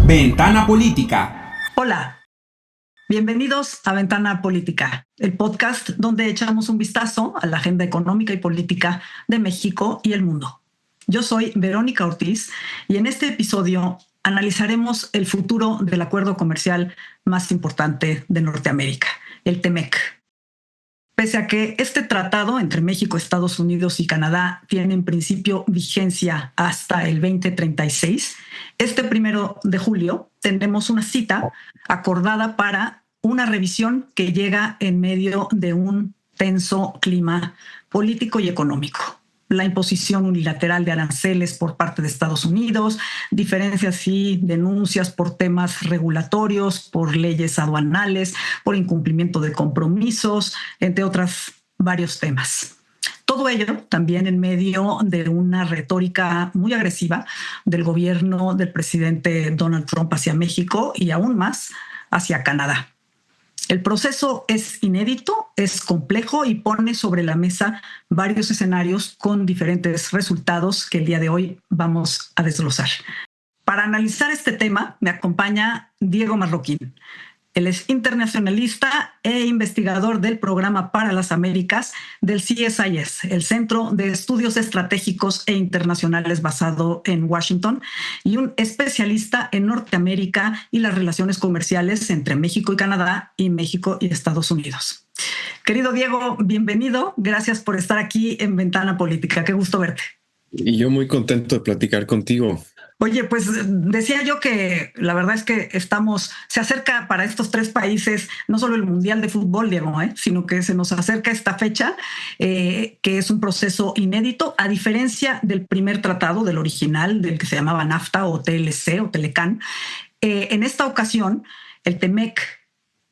Ventana Política. Hola, bienvenidos a Ventana Política, el podcast donde echamos un vistazo a la agenda económica y política de México y el mundo. Yo soy Verónica Ortiz y en este episodio analizaremos el futuro del acuerdo comercial más importante de Norteamérica, el TEMEC. Pese a que este tratado entre México, Estados Unidos y Canadá tiene en principio vigencia hasta el 2036, este 1 de julio tendremos una cita acordada para una revisión que llega en medio de un tenso clima político y económico. La imposición unilateral de aranceles por parte de Estados Unidos, diferencias y denuncias por temas regulatorios, por leyes aduanales, por incumplimiento de compromisos, entre otros varios temas. Todo ello también en medio de una retórica muy agresiva del gobierno del presidente Donald Trump hacia México y aún más hacia Canadá. El proceso es inédito, es complejo y pone sobre la mesa varios escenarios con diferentes resultados que el día de hoy vamos a desglosar. Para analizar este tema me acompaña Diego Marroquín. Él es internacionalista e investigador del Programa para las Américas del CSIS, el Centro de Estudios Estratégicos e Internacionales basado en Washington, y un especialista en Norteamérica y las relaciones comerciales entre México y Canadá y México y Estados Unidos. Querido Diego, bienvenido. Gracias por estar aquí en Ventana Política. Qué gusto verte. Y yo muy contento de platicar contigo. Oye, pues decía yo que la verdad es que se acerca para estos tres países no solo el Mundial de Fútbol, Diego, sino que se nos acerca esta fecha, que es un proceso inédito, a diferencia del primer tratado, del original, del que se llamaba NAFTA o TLC o Telecan. En esta ocasión, el TEMEC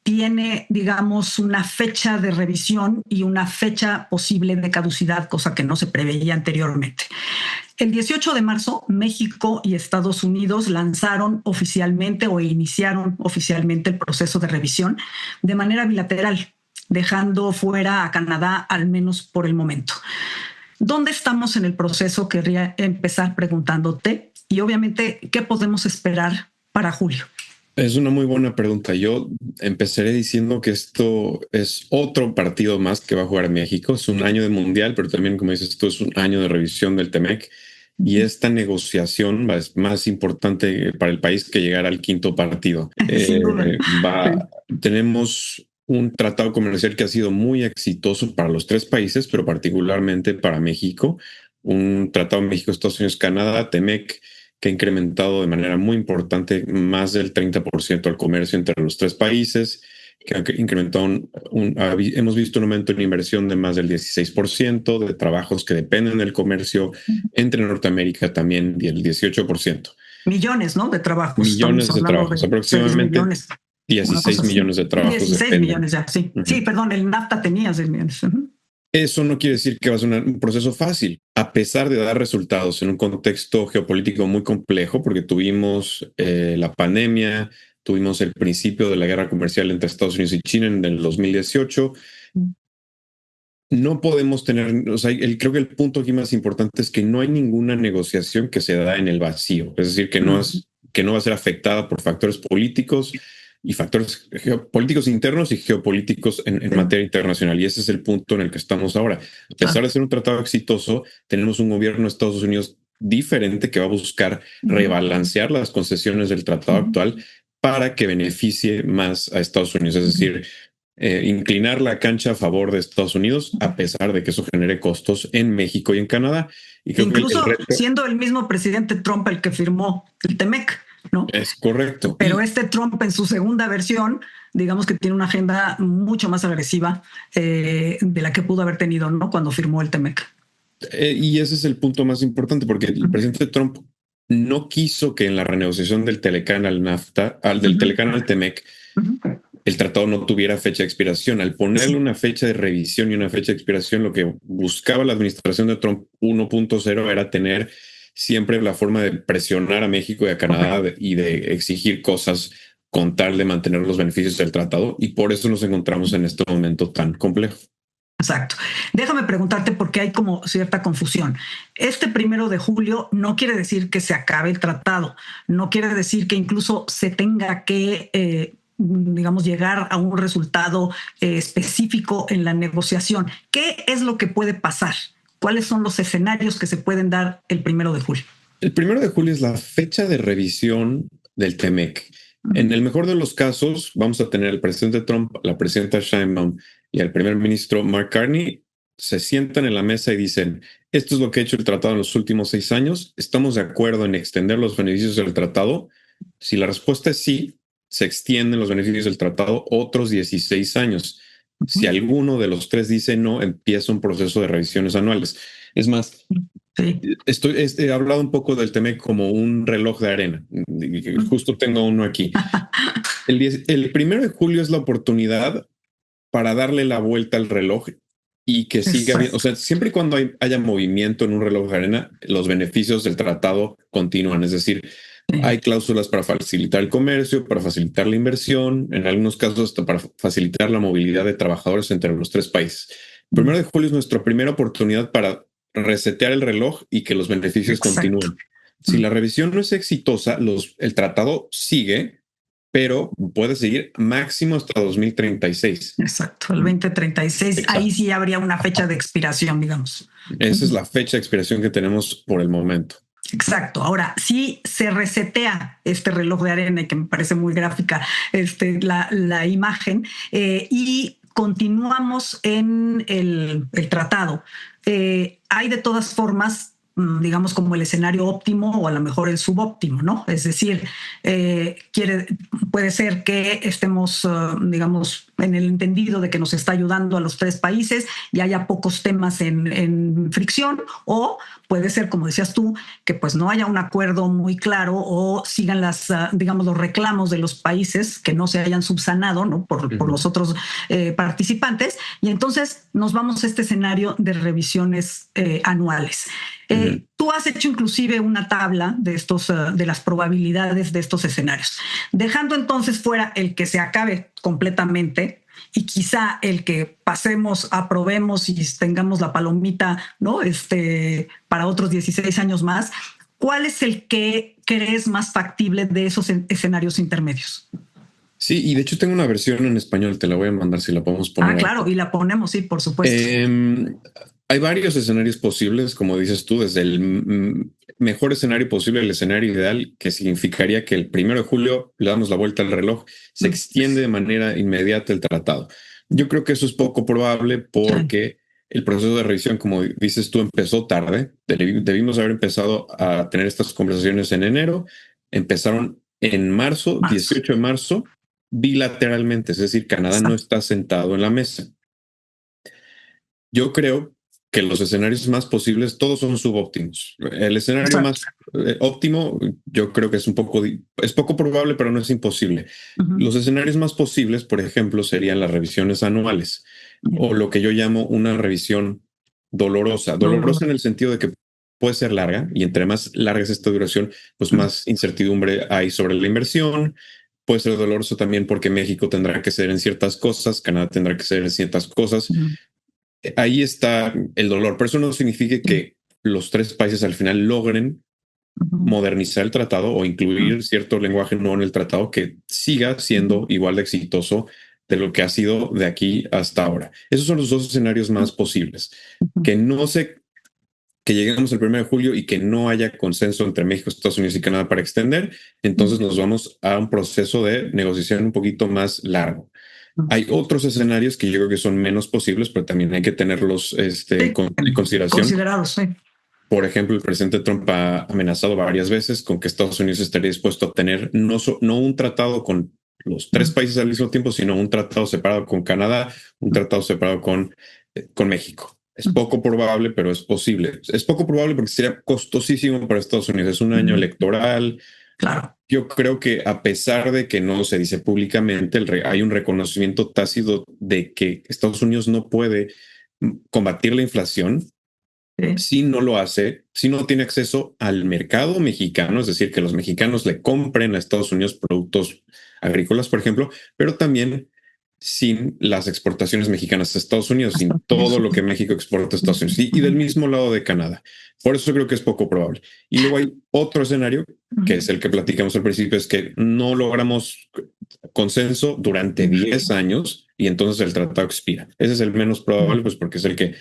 tiene, digamos, una fecha de revisión y una fecha posible de caducidad, cosa que no se preveía anteriormente. El 18 de marzo, México y Estados Unidos lanzaron oficialmente o iniciaron oficialmente el proceso de revisión de manera bilateral, dejando fuera a Canadá al menos por el momento. ¿Dónde estamos en el proceso? Querría empezar preguntándote y obviamente, ¿qué podemos esperar para julio? Es una muy buena pregunta. Yo empezaré diciendo que esto es otro partido más que va a jugar México. Es un año de mundial, pero también, como dices, esto es un año de revisión del TEMEC. Y esta negociación es más importante para el país que llegar al quinto partido. Sin duda. Tenemos un tratado comercial que ha sido muy exitoso para los tres países, pero particularmente para México. Un tratado México, Estados Unidos, Canadá, TEMEC, que ha incrementado de manera muy importante más del 30% al comercio entre los tres países, que ha incrementado hemos visto un aumento en inversión de más del 16%, de trabajos que dependen del comercio entre Norteamérica también del 18%. Millones, ¿no? De trabajos. Millones de trabajos, aproximadamente 16 millones de trabajos. 16 millones ya, sí. Uh-huh. Sí, perdón, el NAFTA tenía 6 millones. Uh-huh. Eso no quiere decir que va a ser un proceso fácil, a pesar de dar resultados en un contexto geopolítico muy complejo, porque tuvimos la pandemia, tuvimos el principio de la guerra comercial entre Estados Unidos y China en el 2018. No podemos tener, creo que el punto aquí más importante es que no hay ninguna negociación que se da en el vacío, es decir, que no va a ser afectada por factores políticos y factores geopolíticos internos y geopolíticos en materia internacional. Y ese es el punto en el que estamos ahora. A pesar de ser un tratado exitoso, tenemos un gobierno de Estados Unidos diferente que va a buscar rebalancear las concesiones del tratado actual para que beneficie más a Estados Unidos. Es decir, inclinar la cancha a favor de Estados Unidos, a pesar de que eso genere costos en México y en Canadá. Y creo incluso que siendo el mismo presidente Trump el que firmó el TEMEC, ¿no? Es correcto. Pero este Trump en su segunda versión, digamos que tiene una agenda mucho más agresiva de la que pudo haber tenido, ¿no? Cuando firmó el TEMEC. Y ese es el punto más importante, porque el presidente Trump no quiso que en la renegociación del Telecan al NAFTA, del Telecan al TEMEC, el tratado no tuviera fecha de expiración. Al ponerle una fecha de revisión y una fecha de expiración, lo que buscaba la administración de Trump 1.0 era tener siempre la forma de presionar a México y a Canadá y de exigir cosas con tal de mantener los beneficios del tratado. Y por eso nos encontramos en este momento tan complejo. Exacto. Déjame preguntarte porque hay como cierta confusión. Este 1 de julio no quiere decir que se acabe el tratado, no quiere decir que incluso se tenga que, digamos, llegar a un resultado específico en la negociación. ¿Qué es lo que puede pasar? ¿Cuáles son los escenarios que se pueden dar el 1 de julio? El 1 de julio es la fecha de revisión del TEMEC. En el mejor de los casos, vamos a tener al presidente Trump, la presidenta Sheinbaum y al primer ministro Mark Carney se sientan en la mesa y dicen, esto es lo que ha hecho el tratado en los últimos 6 años, ¿estamos de acuerdo en extender los beneficios del tratado? Si la respuesta es sí, se extienden los beneficios del tratado otros 16 años. Si alguno de los tres dice no, empieza un proceso de revisiones anuales. Es más, Sí. he hablado un poco del tema como un reloj de arena. Justo tengo uno aquí. El 1 de julio es la oportunidad para darle la vuelta al reloj y que siga bien. O sea, siempre y cuando haya movimiento en un reloj de arena, los beneficios del tratado continúan. Es decir, hay cláusulas para facilitar el comercio, para facilitar la inversión, en algunos casos hasta para facilitar la movilidad de trabajadores entre los tres países. El 1 de julio es nuestra primera oportunidad para resetear el reloj y que los beneficios continúen. Si la revisión no es exitosa, el tratado sigue, pero puede seguir máximo hasta 2036. Exacto, el 2036. Exacto. Ahí sí habría una fecha de expiración, digamos. Esa es la fecha de expiración que tenemos por el momento. Exacto. Ahora, si se resetea este reloj de arena, y que me parece muy gráfica la imagen, y continuamos en el tratado, hay de todas formas, digamos, como el escenario óptimo o a lo mejor el subóptimo, ¿no? Es decir, puede ser que estemos, digamos, en el entendido de que nos está ayudando a los tres países y haya pocos temas en fricción, o puede ser, como decías tú, que pues no haya un acuerdo muy claro o sigan digamos, los reclamos de los países que no se hayan subsanado, ¿no? por los otros participantes, y entonces nos vamos a este escenario de revisiones anuales. Tú has hecho inclusive una tabla de de las probabilidades de estos escenarios, dejando entonces fuera el que se acabe completamente y quizá el que pasemos, aprobemos y tengamos la palomita, ¿no? Para otros 16 años más. ¿Cuál es el que crees más factible de esos escenarios intermedios? Sí, y de hecho tengo una versión en español, te la voy a mandar si la podemos poner. Ah, claro, y la ponemos, sí, por supuesto. Hay varios escenarios posibles, como dices tú, desde el mejor escenario posible, el escenario ideal, que significaría que el 1 de julio le damos la vuelta al reloj, se extiende de manera inmediata el tratado. Yo creo que eso es poco probable porque el proceso de revisión, como dices tú, empezó tarde. Debimos haber empezado a tener estas conversaciones en enero. Empezaron en marzo, 18 de marzo, bilateralmente, es decir, Canadá no está sentado en la mesa. Yo creo que los escenarios más posibles, todos son subóptimos. El escenario más óptimo, yo creo que es poco probable, pero no es imposible. Los escenarios más posibles, por ejemplo, serían las revisiones anuales o lo que yo llamo una revisión dolorosa. Dolorosa en el sentido de que puede ser larga y entre más larga es esta duración, pues más incertidumbre hay sobre la inversión. Puede ser doloroso también porque México tendrá que ceder en ciertas cosas, Canadá tendrá que ceder en ciertas cosas. Ahí está el dolor, pero eso no significa que los tres países al final logren modernizar el tratado o incluir cierto lenguaje nuevo en el tratado que siga siendo igual de exitoso de lo que ha sido de aquí hasta ahora. Esos son los dos escenarios más posibles. Que lleguemos el 1 de julio y que no haya consenso entre México, Estados Unidos y Canadá para extender, entonces nos vamos a un proceso de negociación un poquito más largo. Hay otros escenarios que yo creo que son menos posibles, pero también hay que tenerlos en consideración. Considerados, sí. Por ejemplo, el presidente Trump ha amenazado varias veces con que Estados Unidos estaría dispuesto a tener no un tratado con los tres países al mismo tiempo, sino un tratado separado con Canadá, un tratado separado con México. Es poco probable, pero es posible. Es poco probable porque sería costosísimo para Estados Unidos. Es un año electoral. Claro. Yo creo que a pesar de que no se dice públicamente, hay un reconocimiento tácito de que Estados Unidos no puede combatir la inflación si no lo hace, si no tiene acceso al mercado mexicano, es decir, que los mexicanos le compren a Estados Unidos productos agrícolas, por ejemplo, pero también sin las exportaciones mexicanas a Estados Unidos, sin todo lo que México exporta a Estados Unidos y del mismo lado de Canadá. Por eso creo que es poco probable. Y luego hay otro escenario, que es el que platicamos al principio, es que no logramos consenso durante 10 años y entonces el tratado expira. Ese es el menos probable, pues porque es el que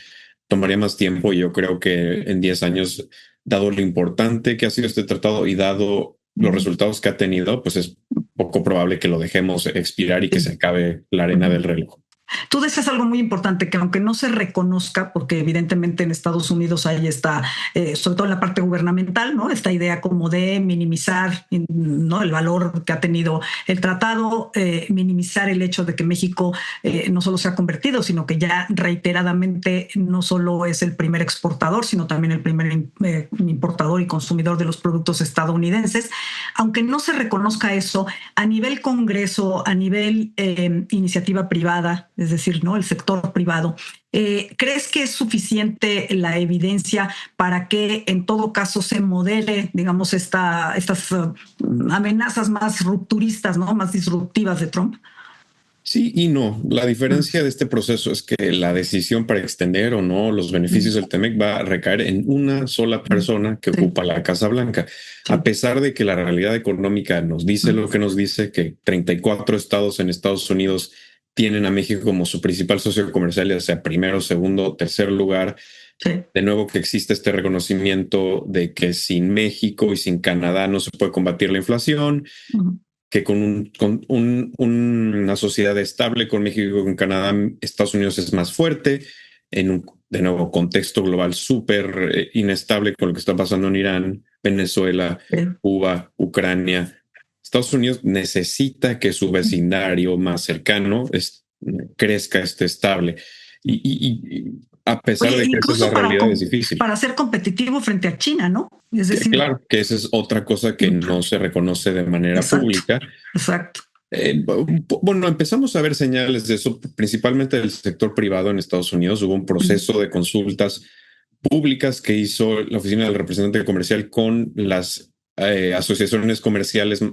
tomaría más tiempo y yo creo que en 10 años, dado lo importante que ha sido este tratado y dado los resultados que ha tenido, pues es poco probable que lo dejemos expirar y que se acabe la arena del reloj. Tú decías algo muy importante, que aunque no se reconozca, porque evidentemente en Estados Unidos hay esta, sobre todo en la parte gubernamental, ¿no? Esta idea como de minimizar, ¿no?, el valor que ha tenido el tratado, minimizar el hecho de que México no solo se ha convertido, sino que ya reiteradamente no solo es el primer exportador, sino también el primer importador y consumidor de los productos estadounidenses. Aunque no se reconozca eso, a nivel Congreso, a nivel iniciativa privada, es decir, ¿no?, el sector privado, ¿crees que es suficiente la evidencia para que en todo caso se modere, digamos, estas amenazas más rupturistas, ¿no?, más disruptivas de Trump? Sí y no. La diferencia de este proceso es que la decisión para extender o no los beneficios del TEMEC va a recaer en una sola persona que ocupa la Casa Blanca. Sí. A pesar de que la realidad económica nos dice lo que nos dice, que 34 estados en Estados Unidos tienen a México como su principal socio comercial, ya sea primero, segundo, tercer lugar. Sí. De nuevo, que existe este reconocimiento de que sin México y sin Canadá no se puede combatir la inflación. Que con una sociedad estable con México y con Canadá, Estados Unidos es más fuerte en un, de nuevo, contexto global súper inestable con lo que está pasando en Irán, Venezuela, Cuba, Ucrania. Estados Unidos necesita que su vecindario más cercano crezca, esté estable. Y a pesar de que esa es la realidad, es difícil. Para ser competitivo frente a China, ¿no? Es decir, claro, que esa es otra cosa que no se reconoce de manera pública. Exacto. Bueno, empezamos a ver señales de eso, principalmente del sector privado en Estados Unidos. Hubo un proceso de consultas públicas que hizo la Oficina del Representante Comercial con las asociaciones comerciales,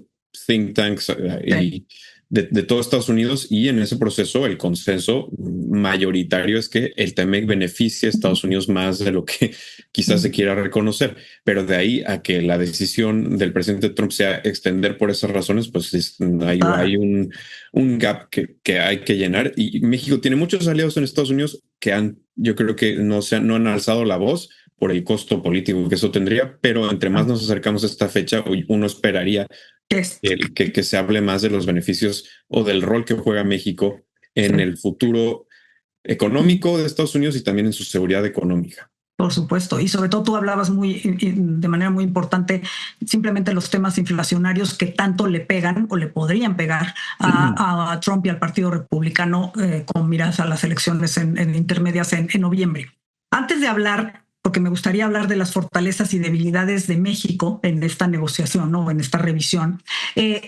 think tanks y de todo Estados Unidos, y en ese proceso el consenso mayoritario es que el TEMEC beneficia a Estados Unidos más de lo que quizás se quiera reconocer, pero de ahí a que la decisión del presidente Trump sea extender por esas razones, pues hay un gap que hay que llenar, y México tiene muchos aliados en Estados Unidos que yo creo que no han alzado la voz por el costo político que eso tendría, pero entre más nos acercamos a esta fecha, uno esperaría que se hable más de los beneficios o del rol que juega México en el futuro económico de Estados Unidos y también en su seguridad económica. Por supuesto, y sobre todo tú hablabas de manera muy importante simplemente los temas inflacionarios que tanto le pegan o le podrían pegar a Trump y al Partido Republicano con miras a las elecciones en intermedias en noviembre. Antes de hablar, porque me gustaría hablar de las fortalezas y debilidades de México en esta negociación, ¿no?, en esta revisión,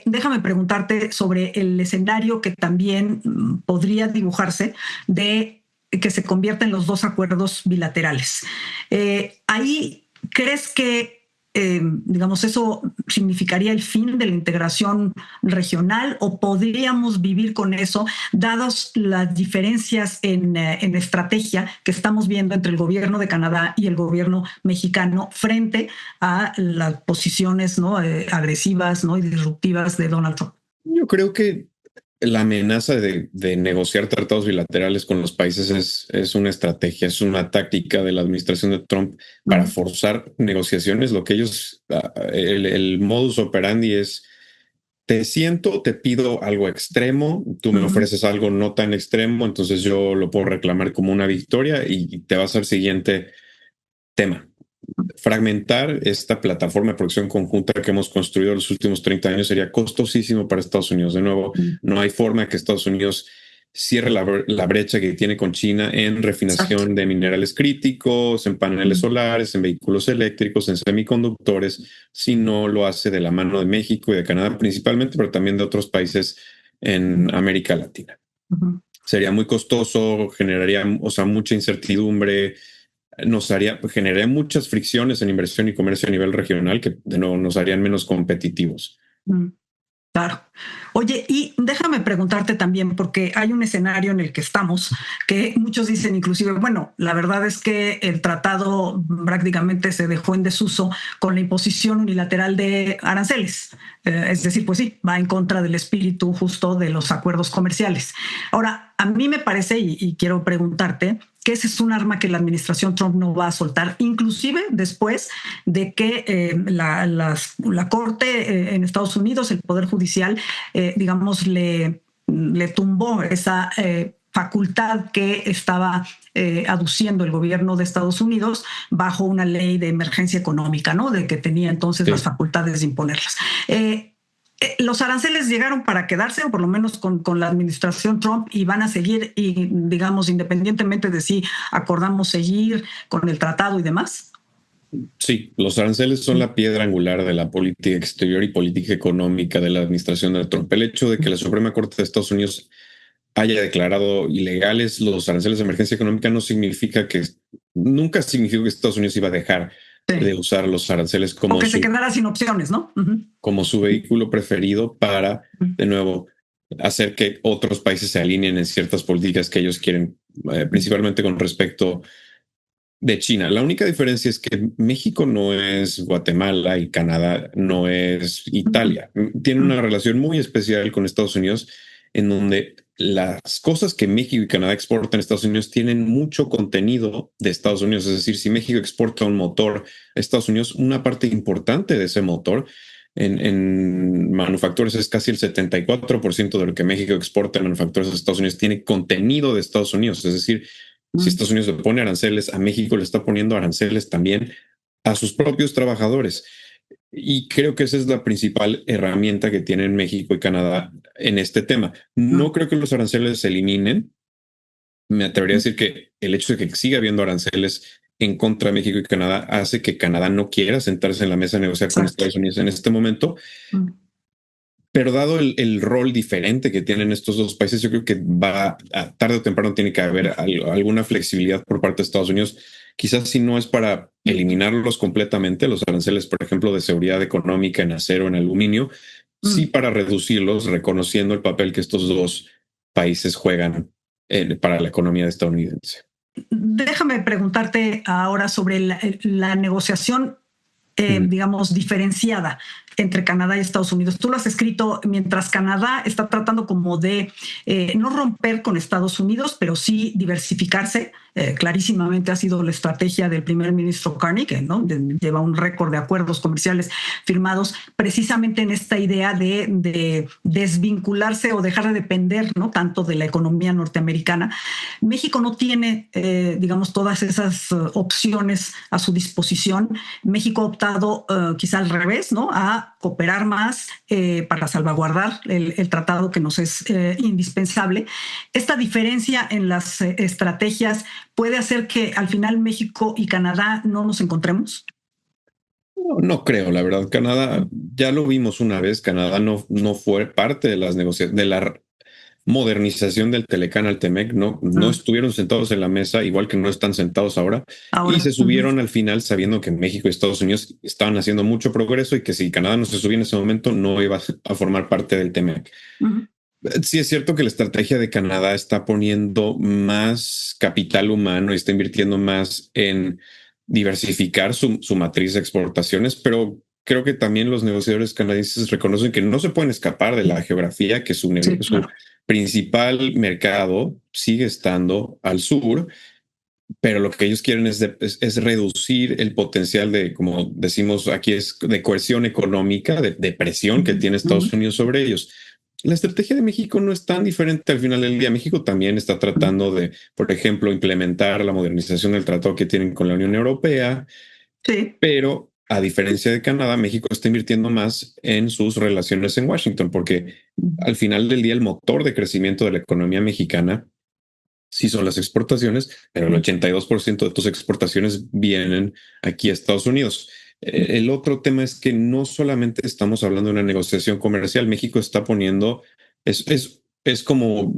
déjame preguntarte sobre el escenario que también podría dibujarse de que se convierten los dos acuerdos bilaterales. Ahí, ¿crees que, digamos, eso significaría el fin de la integración regional o podríamos vivir con eso, dadas las diferencias en estrategia que estamos viendo entre el gobierno de Canadá y el gobierno mexicano frente a las posiciones, ¿no?, agresivas, ¿no?, y disruptivas de Donald Trump? Yo creo que la amenaza de negociar tratados bilaterales con los países es una estrategia, es una táctica de la administración de Trump para forzar negociaciones. Lo que ellos, el modus operandi es: te siento, te pido algo extremo, tú me ofreces algo no tan extremo, entonces yo lo puedo reclamar como una victoria y te vas al siguiente tema. Fragmentar esta plataforma de producción conjunta que hemos construido en los últimos 30 años sería costosísimo para Estados Unidos. De nuevo, no hay forma que Estados Unidos cierre la brecha que tiene con China en refinación de minerales críticos, en paneles solares, en vehículos eléctricos, en semiconductores, si no lo hace de la mano de México y de Canadá principalmente, pero también de otros países en América Latina. Sería muy costoso, generaría, mucha incertidumbre, generaría muchas fricciones en inversión y comercio a nivel regional que de nuevo nos harían menos competitivos. Claro. Oye, y déjame preguntarte también, porque hay un escenario en el que estamos, que muchos dicen inclusive, bueno, la verdad es que el tratado prácticamente se dejó en desuso con la imposición unilateral de aranceles. Es decir, pues sí, va en contra del espíritu justo de los acuerdos comerciales. Ahora, a mí me parece, y quiero preguntarte, que ese es un arma que la administración Trump no va a soltar, inclusive después de que la Corte en Estados Unidos, el Poder Judicial, digamos, le tumbó esa facultad que estaba aduciendo el gobierno de Estados Unidos bajo una ley de emergencia económica, ¿no? De que tenía entonces las Sí. facultades de imponerlas. Los aranceles llegaron para quedarse, o por lo menos con la administración Trump, y van a seguir, y digamos, independientemente de si acordamos seguir con el tratado y demás. Sí, los aranceles son la piedra angular de la política exterior y política económica de la administración de Trump. El hecho de que la Suprema Corte de Estados Unidos haya declarado ilegales los aranceles de emergencia económica no significa que, nunca significó que Estados Unidos iba a dejar de Sí. usar los aranceles O que se quedara sin opciones, ¿no? como su vehículo preferido para, Uh-huh. de nuevo, hacer que otros países se alineen en ciertas políticas que ellos quieren, principalmente con respecto de China. La única diferencia es que México no es Guatemala y Canadá no es Italia. Tiene una relación muy especial con Estados Unidos, en donde las cosas que México y Canadá exportan a Estados Unidos tienen mucho contenido de Estados Unidos. Es decir, si México exporta un motor a Estados Unidos, una parte importante de ese motor en manufacturas es casi el 74% de lo que México exporta en manufacturas a Estados Unidos tiene contenido de Estados Unidos. Es decir, si Estados Unidos le pone aranceles a México, le está poniendo aranceles también a sus propios trabajadores. Y creo que esa es la principal herramienta que tienen México y Canadá en este tema. No creo que los aranceles se eliminen. Me atrevería a decir que el hecho de que siga habiendo aranceles en contra de México y Canadá hace que Canadá no quiera sentarse en la mesa a negociar con Exacto. Estados Unidos en este momento. Pero dado el rol diferente que tienen estos dos países, yo creo que va a tarde o temprano tiene que haber alguna flexibilidad por parte de Estados Unidos. Quizás si no es para eliminarlos completamente, los aranceles, por ejemplo, de seguridad económica en acero, en aluminio, sí para reducirlos, reconociendo el papel que estos dos países juegan para la economía estadounidense. Déjame preguntarte ahora sobre la negociación, digamos, diferenciada entre Canadá y Estados Unidos. Tú lo has escrito mientras Canadá está tratando como de no romper con Estados Unidos, pero sí diversificarse. Clarísimamente ha sido la estrategia del primer ministro Carney, que ¿no? Lleva un récord de acuerdos comerciales firmados precisamente en esta idea de desvincularse o dejar de depender, ¿no? Tanto de la economía norteamericana. México no tiene, digamos, todas esas opciones a su disposición. México ha optado quizá al revés, ¿no? A cooperar más para salvaguardar el tratado que nos es indispensable. Esta diferencia en las estrategias puede hacer que al final México y Canadá no nos encontremos. No creo, la verdad. Canadá, ya lo vimos una vez, Canadá no fue parte de las negociaciones, de la modernización del Telecanal Temec, no estuvieron sentados en la mesa, igual que no están sentados ahora, y se subieron al final sabiendo que México y Estados Unidos estaban haciendo mucho progreso y que si Canadá no se subía en ese momento no iba a formar parte del Temec. Sí es cierto que la estrategia de Canadá está poniendo más capital humano y está invirtiendo más en diversificar su matriz de exportaciones, pero creo que también los negociadores canadienses reconocen que no se pueden escapar de la geografía, que su principal mercado sigue estando al sur, pero lo que ellos quieren es reducir el potencial de, como decimos aquí, es de coerción económica, de presión que tiene Estados Unidos sobre ellos. La estrategia de México no es tan diferente al final del día. México también está tratando de, por ejemplo, implementar la modernización del tratado que tienen con la Unión Europea, pero a diferencia de Canadá, México está invirtiendo más en sus relaciones en Washington, porque al final del día el motor de crecimiento de la economía mexicana sí son las exportaciones, pero el 82% de tus exportaciones vienen aquí a Estados Unidos. El otro tema es que no solamente estamos hablando de una negociación comercial, México está poniendo, es como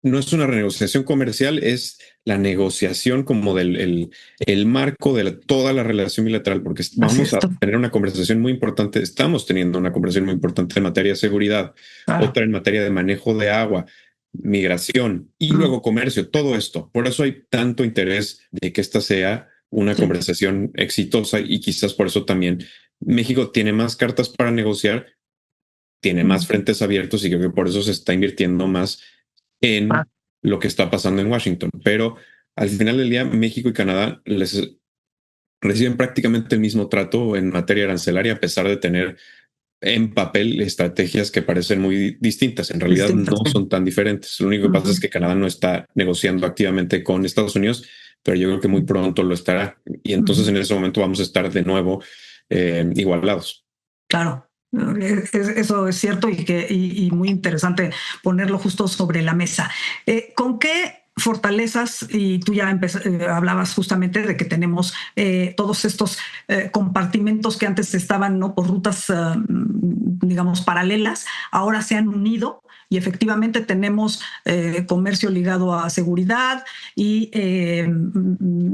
no es una renegociación comercial, es la negociación como el marco de toda la relación bilateral, porque vamos a tener una conversación muy importante, estamos teniendo una conversación muy importante en materia de seguridad, otra en materia de manejo de agua, migración y luego comercio, todo esto. Por eso hay tanto interés de que esta sea una conversación exitosa y quizás por eso también México tiene más cartas para negociar, tiene más frentes abiertos y creo que por eso se está invirtiendo más en lo que está pasando en Washington. Pero al final del día, México y Canadá reciben prácticamente el mismo trato en materia arancelaria, a pesar de tener en papel estrategias que parecen muy distintas. En realidad no son tan diferentes. Lo único que pasa es que Canadá no está negociando activamente con Estados Unidos, pero yo creo que muy pronto lo estará. Y entonces en ese momento vamos a estar de nuevo igualados. Claro. Eso es cierto y muy interesante ponerlo justo sobre la mesa. ¿Con qué fortalezas? Y tú ya hablabas justamente de que tenemos todos estos compartimentos que antes estaban, ¿no?, por rutas, digamos, paralelas, ahora se han unido y efectivamente tenemos comercio ligado a seguridad y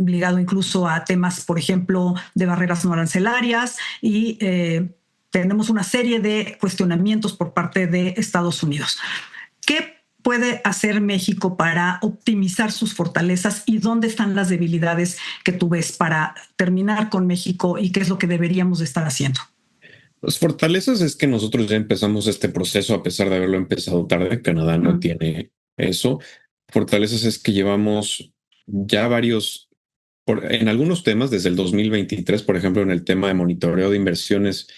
ligado incluso a temas, por ejemplo, de barreras no arancelarias y tenemos una serie de cuestionamientos por parte de Estados Unidos. ¿Qué puede hacer México para optimizar sus fortalezas y dónde están las debilidades que tú ves para terminar con México y qué es lo que deberíamos de estar haciendo? Las fortalezas es que nosotros ya empezamos este proceso a pesar de haberlo empezado tarde. Canadá no tiene eso. Fortalezas es que llevamos ya en algunos temas desde el 2023, por ejemplo, en el tema de monitoreo de inversiones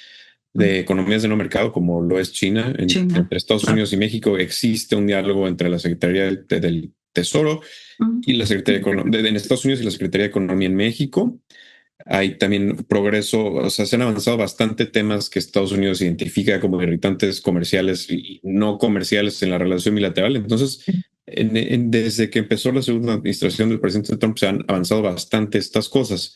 de economías de no mercado, como lo es China, entre Estados Unidos y México, existe un diálogo entre la Secretaría del Tesoro y la Secretaría en Estados Unidos y la Secretaría de Economía en México. Hay también progreso, o sea, se han avanzado bastante temas que Estados Unidos identifica como irritantes comerciales y no comerciales en la relación bilateral. Entonces, desde que empezó la segunda administración del presidente Trump, se han avanzado bastante estas cosas,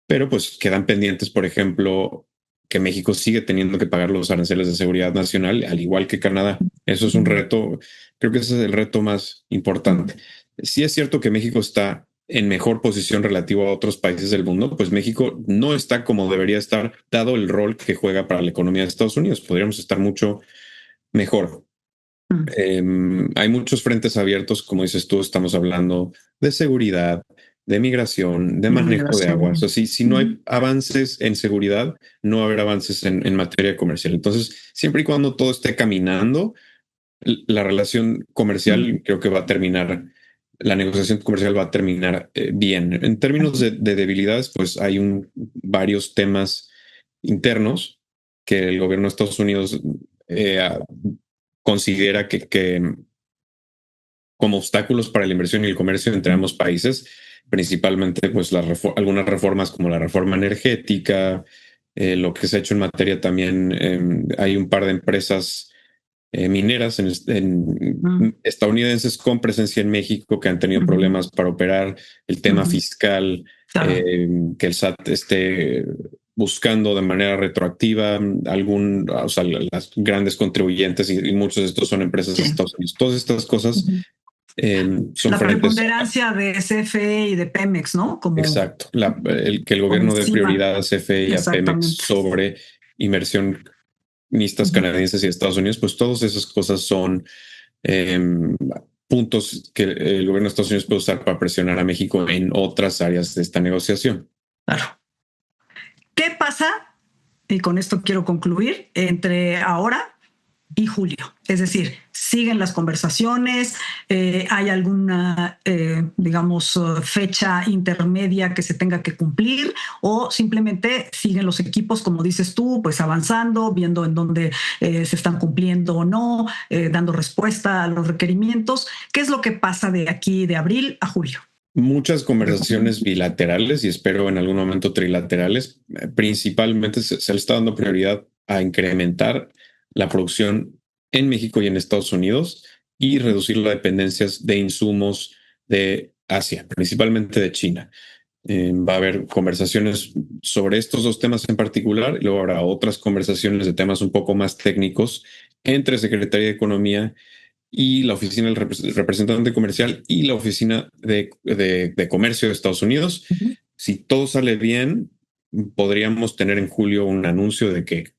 pero pues quedan pendientes, por ejemplo, que México sigue teniendo que pagar los aranceles de seguridad nacional, al igual que Canadá. Eso es un reto, creo que ese es el reto más importante. Sí es cierto que México está en mejor posición relativo a otros países del mundo, pues México no está como debería estar, dado el rol que juega para la economía de Estados Unidos. Podríamos estar mucho mejor. Hay muchos frentes abiertos, como dices tú, estamos hablando de seguridad, de migración, de manejo de agua. O sea, si no hay avances en seguridad, no va a haber avances en materia comercial. Entonces, siempre y cuando todo esté caminando, la relación comercial creo que va a terminar, la negociación comercial va a terminar bien. En términos de debilidades, pues hay varios temas internos que el gobierno de Estados Unidos considera que como obstáculos para la inversión y el comercio entre ambos países, principalmente pues algunas reformas como la reforma energética, lo que se ha hecho en materia también, hay un par de empresas mineras estadounidenses con presencia en México que han tenido problemas para operar, el tema fiscal, que el SAT esté buscando de manera retroactiva o sea, las grandes contribuyentes y muchos de estos son empresas de Estados Unidos. Todas estas cosas son la preponderancia de CFE y de Pemex, ¿no? Exacto. Que el gobierno dé prioridad a CFE y a Pemex sobre inversionistas canadienses y Estados Unidos, pues todas esas cosas son puntos que el gobierno de Estados Unidos puede usar para presionar a México en otras áreas de esta negociación. Claro. ¿Qué pasa? Y con esto quiero concluir, entre ahora y julio. Es decir, siguen las conversaciones, hay alguna, digamos, fecha intermedia que se tenga que cumplir o simplemente siguen los equipos, como dices tú, pues avanzando, viendo en dónde se están cumpliendo o no, dando respuesta a los requerimientos. ¿Qué es lo que pasa de aquí de abril a julio? Muchas conversaciones bilaterales y espero en algún momento trilaterales. Principalmente se le está dando prioridad a incrementar la producción en México y en Estados Unidos y reducir las dependencias de insumos de Asia, principalmente de China. Va a haber conversaciones sobre estos dos temas en particular, y luego habrá otras conversaciones de temas un poco más técnicos entre Secretaría de Economía y la oficina del representante comercial y la oficina de comercio de Estados Unidos. Ujú. Si todo sale bien, podríamos tener en julio un anuncio de que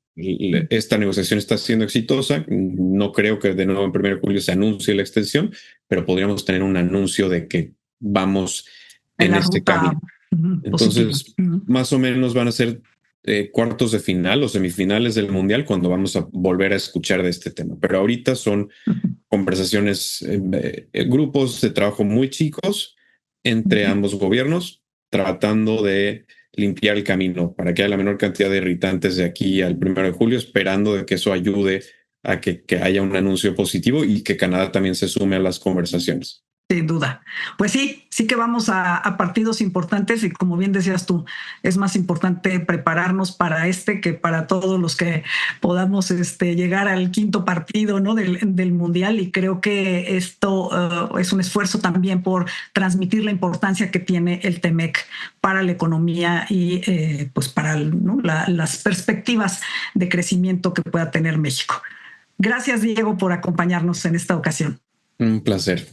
esta negociación está siendo exitosa. No creo que de nuevo en 1 de julio se anuncie la extensión, pero podríamos tener un anuncio de que vamos En en la este ruta camino. positiva. Entonces, más o menos van a ser cuartos de final o semifinales del Mundial cuando vamos a volver a escuchar de este tema. Pero ahorita son conversaciones, grupos de trabajo muy chicos entre ambos gobiernos, tratando de limpiar el camino para que haya la menor cantidad de irritantes de aquí al 1 de julio, esperando de que eso ayude a que haya un anuncio positivo y que Canadá también se sume a las conversaciones. Sin duda. Pues sí que vamos a partidos importantes y como bien decías tú, es más importante prepararnos para que para todos los que podamos llegar al quinto partido, ¿no? del Mundial, y creo que esto es un esfuerzo también por transmitir la importancia que tiene el TEMEC para la economía y pues para ¿no? las perspectivas de crecimiento que pueda tener México. Gracias, Diego, por acompañarnos en esta ocasión. Un placer.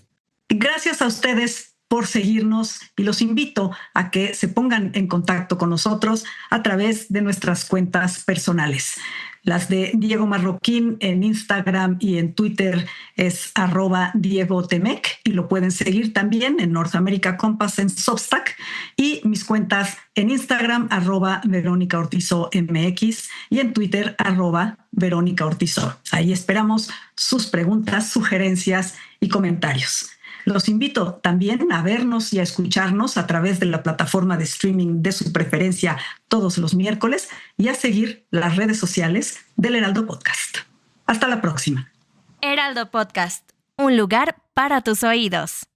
Gracias a ustedes por seguirnos y los invito a que se pongan en contacto con nosotros a través de nuestras cuentas personales. Las de Diego Marroquín en Instagram y en Twitter es @DiegoTemec y lo pueden seguir también en North America Compass en Substack, y mis cuentas en Instagram @Verónica Ortizo MX y en Twitter @Verónica Ortizo. Ahí esperamos sus preguntas, sugerencias y comentarios. Los invito también a vernos y a escucharnos a través de la plataforma de streaming de su preferencia todos los miércoles y a seguir las redes sociales del Heraldo Podcast. Hasta la próxima. Heraldo Podcast, un lugar para tus oídos.